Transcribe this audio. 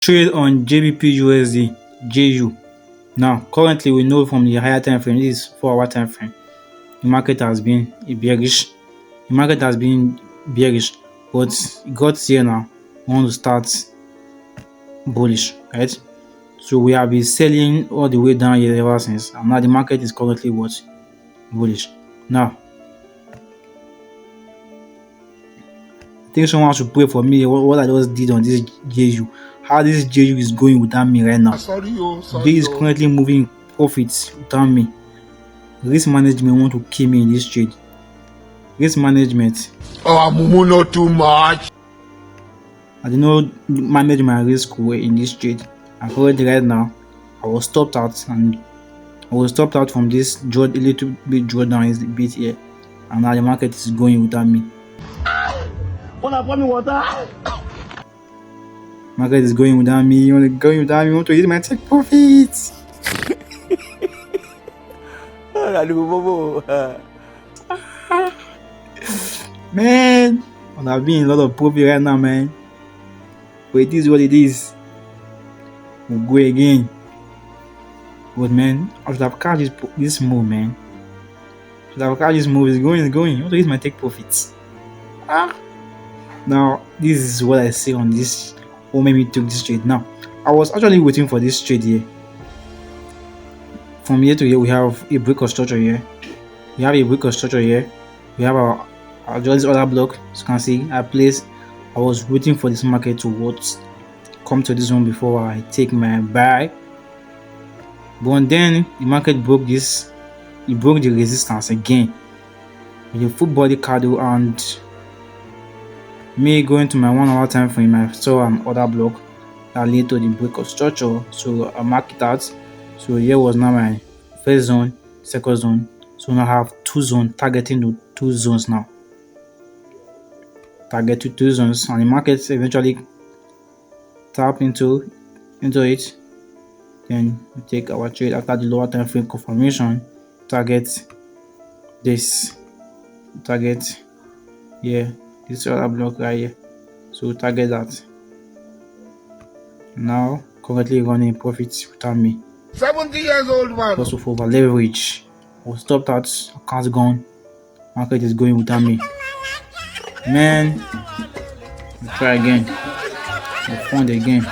Trade on GBP JU. Now, currently we know from the higher time frame, this is 4-hour time frame, the market has been bearish. The market has been bearish, but it got here now. We want to start bullish, right? So we have been selling all the way down here ever since, and now the market is currently what? Bullish. Now, I think someone should pray for me what I just did on this JU. How this JU is going without me right now. Sorry. This is currently moving profits without me. Risk management want to kill me in this trade. Risk management. Oh, Mumu, not too much. I did not manage my risk well in this trade. And currently right now, I was stopped out from this a little bit drawdown is a bit here, and now the market is going without me. Market is going without me. You want to go without me? You want to use my take profits? Man, I've been in a lot of profit right now, man. But it is what it is. We'll go again. But man, I should have catch this move, man. Should have catch this move. It's going. You want to use my take profits? Now, this is what I say on this. What made me took this trade. Now, I was actually waiting for this trade here. From here to here, we have a break of structure here. We have our just other block. As you can see, I was waiting for this market to come to this zone before I take my buy. But then the market broke this. It broke the resistance again with a full body candle, and me going to my 1 hour time frame, I saw an order block that led to the break of structure, so I marked it out. So here was now my first zone, second zone. So now I have two zones, targeting the two zones now. Target to two zones, and the market eventually tap into it. Then we take our trade after the lower time frame confirmation. Target this. Target here. This other block right here. So target that. Now currently running profits without me. 70 years old man. Because of over leverage. Was stopped out. Account gone. Market is going without me. Man, we'll try again. We'll fund again.